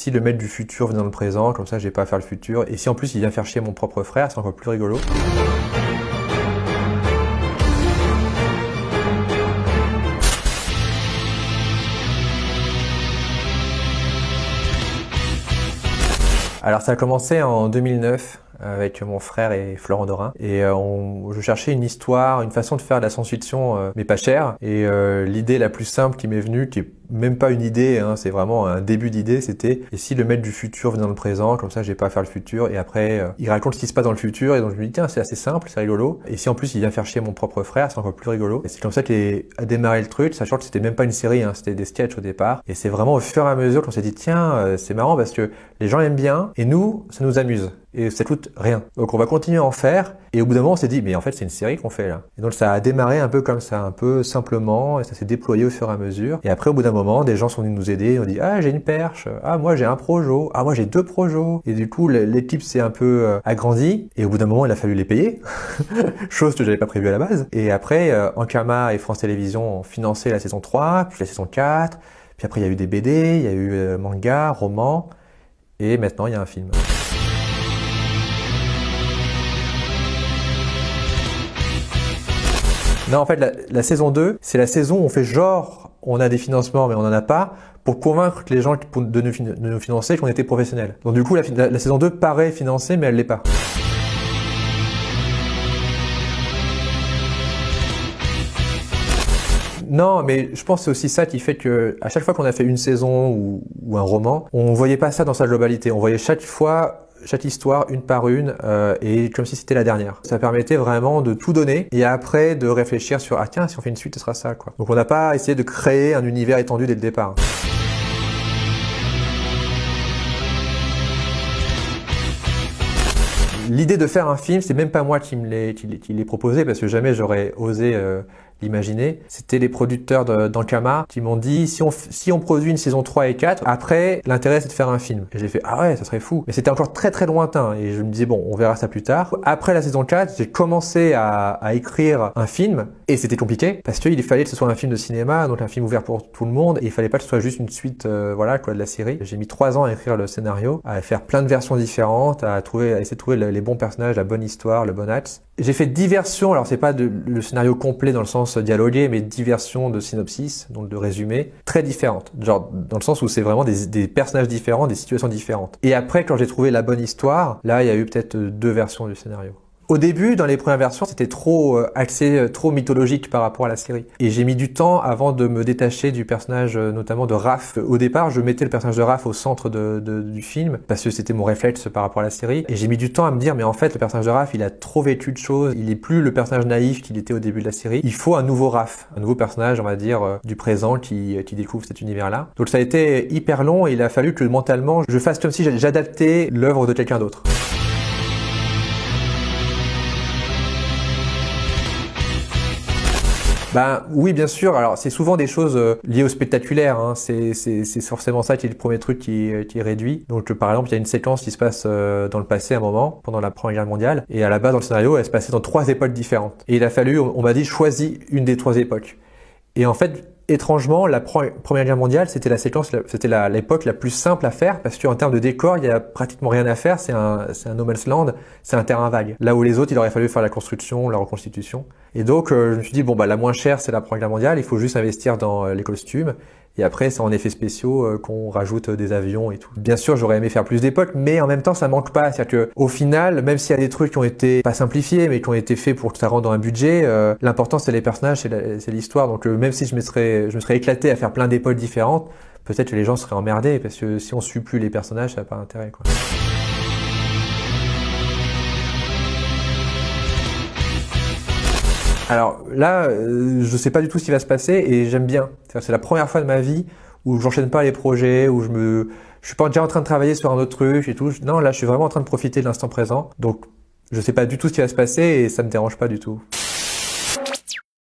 si le maître du futur vient dans le présent, comme ça j'ai pas à faire le futur. Et si en plus il vient faire chier mon propre frère, c'est encore plus rigolo. Alors ça a commencé en 2009 avec mon frère et Florent Dorin et je cherchais une histoire, une façon de faire de la science-fiction mais pas chère, et l'idée la plus simple qui m'est venue, qui est même pas une idée, hein, c'est vraiment un début d'idée, c'était et si le maître du futur vient dans le présent, comme ça j'ai pas à faire le futur, et après il raconte ce qui se passe dans le futur, et donc je me dis tiens c'est assez simple, c'est rigolo, et si en plus il vient faire chier mon propre frère, c'est encore plus rigolo. Et c'est comme ça qu'est démarré le truc, sachant que c'était même pas une série, hein, c'était des sketchs au départ, et c'est vraiment au fur et à mesure qu'on s'est dit tiens c'est marrant parce que les gens aiment bien et nous ça nous amuse. Et ça coûte rien. Donc on va continuer à en faire. Et au bout d'un moment, on s'est dit, mais en fait, c'est une série qu'on fait là. Et donc ça a démarré un peu comme ça, un peu simplement, et ça s'est déployé au fur et à mesure. Et après, au bout d'un moment, des gens sont venus nous aider. On dit, ah, j'ai une perche. Ah, moi, j'ai un projo. Ah, moi, j'ai 2 projos. Et du coup, l'équipe s'est un peu agrandie. Et au bout d'un moment, il a fallu les payer. Chose que j'avais pas prévue à la base. Et après, Ankama et France Télévisions ont financé la saison 3, puis la saison 4. Puis après, il y a eu des BD, il y a eu manga, roman. Et maintenant, il y a un film. Non, en fait, la saison 2, c'est la saison où on fait genre, on a des financements, mais on n'en a pas, pour convaincre les gens de nous financer qu'on était professionnels. Donc du coup, la saison 2 paraît financée, mais elle l'est pas. Non, mais je pense que c'est aussi ça qui fait que à chaque fois qu'on a fait une saison ou un roman, on voyait pas ça dans sa globalité. On voyait chaque fois chaque histoire une par une et comme si c'était la dernière. Ça permettait vraiment de tout donner et après de réfléchir sur ah tiens si on fait une suite ce sera ça quoi. Donc on n'a pas essayé de créer un univers étendu dès le départ. L'idée de faire un film, c'est même pas moi qui l'ai proposé parce que jamais j'aurais osé l'imaginer. C'était les producteurs d'Ankama qui m'ont dit si on produit une saison 3 et 4, après l'intérêt c'est de faire un film. Et j'ai fait ah ouais ça serait fou. Mais c'était encore très très lointain et je me disais bon on verra ça plus tard. Après la saison 4, j'ai commencé à écrire un film et c'était compliqué parce qu'il fallait que ce soit un film de cinéma, donc un film ouvert pour tout le monde et il fallait pas que ce soit juste une suite voilà quoi de la série. J'ai mis 3 ans à écrire le scénario, à faire plein de versions différentes, à essayer de trouver les bons personnages, la bonne histoire, le bon axe. J'ai fait 10 versions, alors c'est pas le scénario complet dans le sens dialogué, mais 10 versions de synopsis, donc de résumé, très différentes. Genre dans le sens où c'est vraiment des personnages différents, des situations différentes. Et après, quand j'ai trouvé la bonne histoire, là il y a eu peut-être 2 versions du scénario. Au début, dans les premières versions, c'était trop axé, trop mythologique par rapport à la série. Et j'ai mis du temps avant de me détacher du personnage, notamment de Raph. Au départ, je mettais le personnage de Raph au centre du film, parce que c'était mon réflexe par rapport à la série. Et j'ai mis du temps à me dire, mais en fait, le personnage de Raph, il a trop vécu de choses, il est plus le personnage naïf qu'il était au début de la série. Il faut un nouveau Raph, un nouveau personnage, on va dire, du présent qui découvre cet univers-là. Donc ça a été hyper long et il a fallu que mentalement, je fasse comme si j'adaptais l'œuvre de quelqu'un d'autre. Ben oui, bien sûr. Alors c'est souvent des choses liées au spectaculaire. Hein. C'est forcément ça qui est le premier truc qui est réduit. Donc par exemple, il y a une séquence qui se passe dans le passé à un moment, pendant la Première Guerre mondiale, et à la base dans le scénario, elle se passait dans 3 époques différentes. Et il a fallu, on m'a dit, choisis une des 3 époques. Et en fait, étrangement, la Première Guerre mondiale, c'était la séquence, c'était l'époque la plus simple à faire parce qu'en termes de décor, il y a pratiquement rien à faire. C'est un no man's land, c'est un terrain vague. Là où les autres, il aurait fallu faire la construction, la reconstitution. Et donc, je me suis dit bon bah la moins chère, c'est la Première Guerre mondiale. Il faut juste investir dans les costumes. Et après, c'est en effets spéciaux qu'on rajoute des avions et tout. Bien sûr, j'aurais aimé faire plus d'époques, mais en même temps, ça manque pas. C'est-à-dire que, au final, même s'il y a des trucs qui ont été pas simplifiés, mais qui ont été faits pour que ça rentre dans un budget, l'important c'est les personnages, c'est l'histoire. Donc même si je me serais éclaté à faire plein d'époques différentes, peut-être que les gens seraient emmerdés parce que si on suit plus les personnages, ça n'a pas d'intérêt, quoi. Alors là, je sais pas du tout ce qui va se passer et j'aime bien. C'est la première fois de ma vie où j'enchaîne pas les projets, où je suis pas déjà en train de travailler sur un autre truc et tout. Non, là, je suis vraiment en train de profiter de l'instant présent. Donc, je sais pas du tout ce qui va se passer et ça me dérange pas du tout.